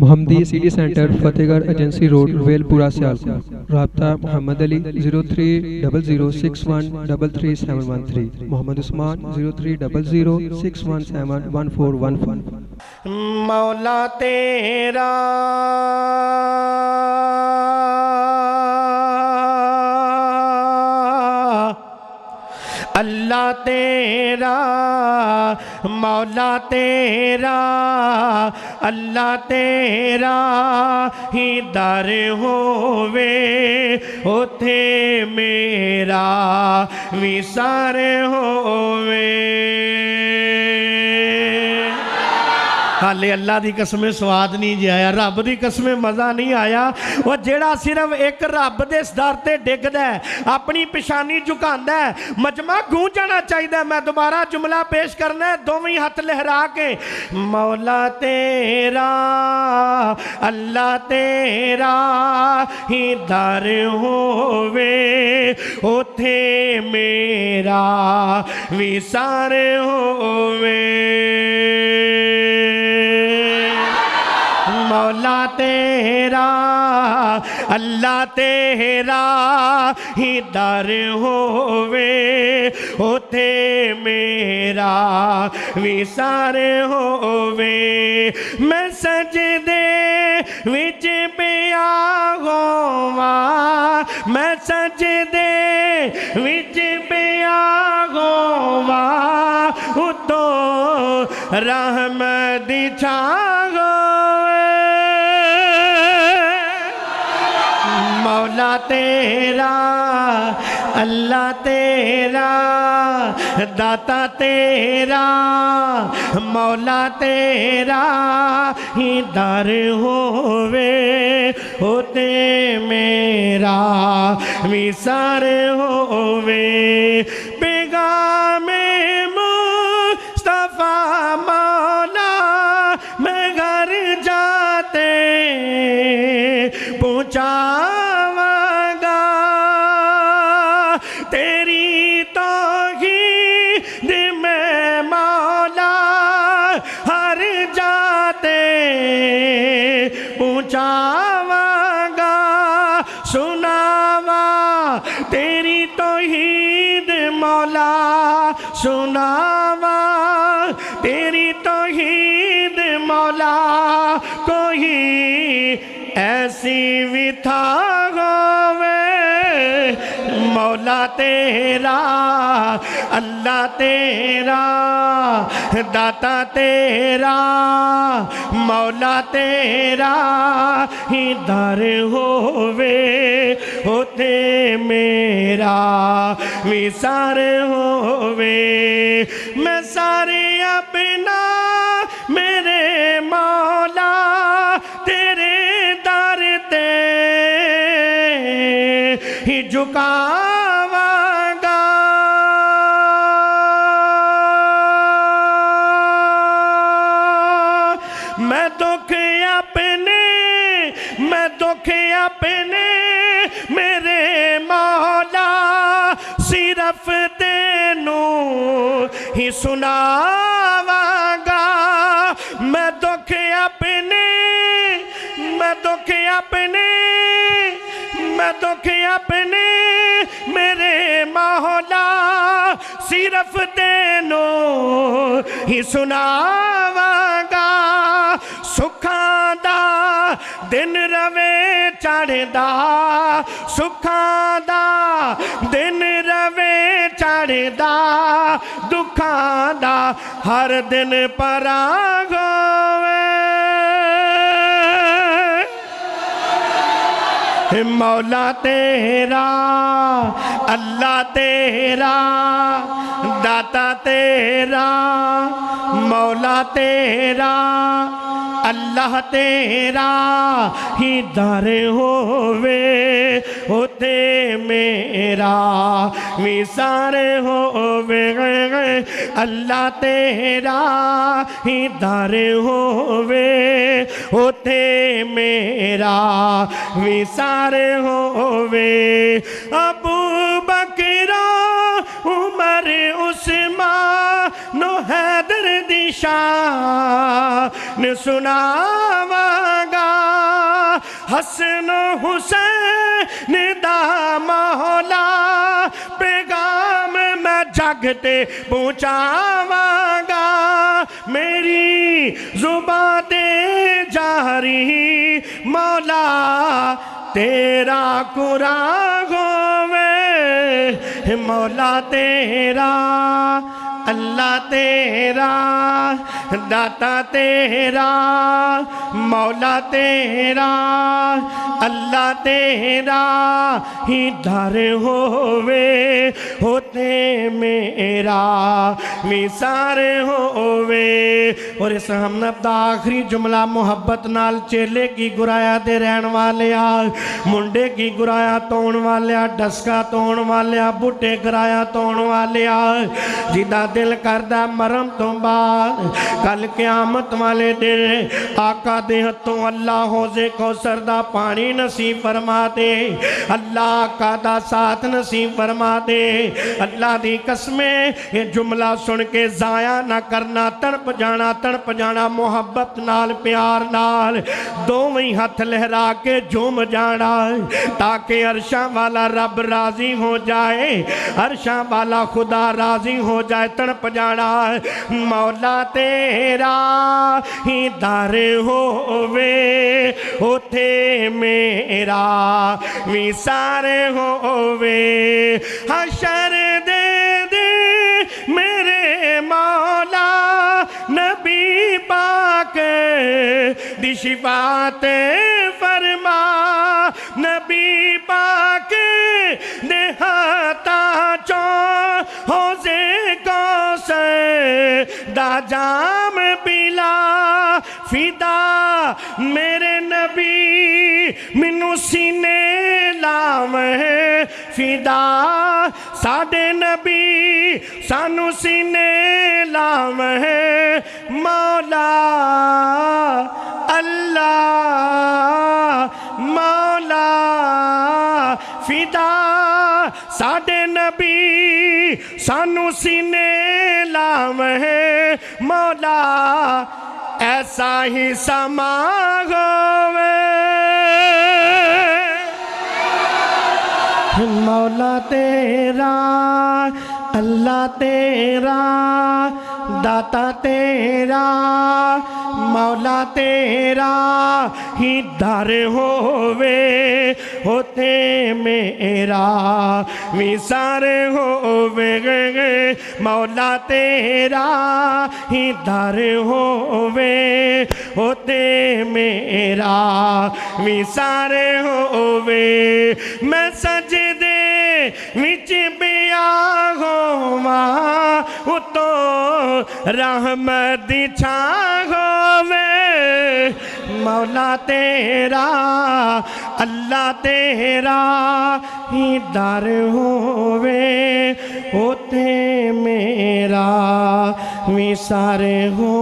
محمدی city centre فتح گڑھ agency road rail پورا سیالکوٹ۔ رابطہ محمد علی 030061337113، محمد عثمان 030061711415۔ مولا تیرا اللہ تیرا مولا تیرا اللہ تیرا ہی در ہووے اوتھے میرا وسار ہووے۔ حالے اللہ دی قسم سواد نہیں جی آیا، رب دی قسم مزہ نہیں آیا۔ وہ جیڑا صرف ایک رب دے صدر تے ڈگ دے اپنی پشانی جھکاندہ ہے، مجمع گونج جانا چاہیے دے۔ میں دوبارہ جملہ پیش کرنا ہے دوویں ہاتھ لہرا کے۔ مولا تیرا اللہ تیرا ہی در ہووے اوتھے میرا وسار ہووے۔ مولا تیرا اللہ تیرا ہی در ہووے اوتھے میرا وسار ہووے۔ میں سجدے وچ پیا ہوواں، میں سجدے وچ پیا ہوواں، اتوں رحمت چھا مولا تیرا اللہ تیرا داتا تیرا مولا تیرا ہی در ہووے ہوتے میرا وسار ہووے۔ پیغام مصطفیٰ مولا میں گھر جاتے پہنچا سناواں تیری توحید مولا، سناواں تیری توحید مولا، کوئی ایسی بھی تھا ہووے مولا تیرا اللہ تیرا داتا تیرا مولا تیرا ہی در ہووے ہوتے میرا وسار ہووے۔ میں سارے اپنا میرے مولا تیرے در تے ہی جھکاواں گا۔ میں دکھ اپنے میرے مولا صرف تینوں ہی سناواں گا۔ میں دکھ اپنے میرے مولا صرف تینوں ہی سناواں گا۔ سکھاں دا دن روے چڑھدا، سکھاں دا دن روے چڑھدا، دکھاں دا ہر دن پراں ہووے۔ مولا تیرا اللہ تیرا داتا تیرا مولا تیرا اللہ تیرا ہی در ہووے ہوتے میرا وسار ہووے۔ اللہ تیرا ہی در ہووے ہوتے میرا وسار ہووے۔ ابو بکر عمر عثمان و حیدر دی شان سناواں گا۔ حسن حسین دا مولا پیغام میں جگ تے پہنچاواں گا میری زبان تے جاری مولا تیرا قرآن ہووے مولا تیرا اللہ تیرا داتا تیرا مولا تیرا اللہ تیرا ہی در ہووے ہوتے میرا میسار ہووے اور اس ہم نبدا آخری جملہ محبت نال چیلے کی گرایا دے رہن والے منڈے کی گرایا تون والے ڈسکا تون والے بوٹے گرایا تون والے جیدہ دل کردہ مرم تو بعد کل قیامت والے دن آقا دے ہتھوں اللہ حوضے کو سردہ پانی نصیب فرما دے اللہ آقا دا ساتھ نصیب فرما دے اللہ دی قسمیں یہ جملہ سن کے ضائع نہ کرنا تڑپ جانا محبت نال پیار نال دوویں ہاتھ لہرا کے جھوم جانا تاکہ عرشاں والا رب راضی ہو جائے عرشاں والا خدا راضی ہو جائے تڑپ جانا مولا تیرا ہی در ہووے ہوتے میرا ویسار ہووے حشر دے دے میرے مولا نبی پاک دی شفاعت فرما نبی پاک دے ہاتھا چو حوضے کو سے دا جام پلا فدا میرے نبی منو سینے لاویں فدا ساڑے نبی سانو سینے لاویں مولا اللہ مولا فدا ساڑے نبی سانو سینے لاویں مولا ایسا ہی سما ہووے مولا تیرا اللہ تیرا داتا تیرا مولا تیرا ہی در ہووے ہوتے میرا ویسار ہووے مولا تیرا ہی در ہووے ہوتے میرا ویسار ہووے میں سجدے وچ بیا ہوواں اتو رحمت دی چھاں ہووے مولا تیرا اللہ تیرا ہی در ہووے ہوتے میرا ویسار ہو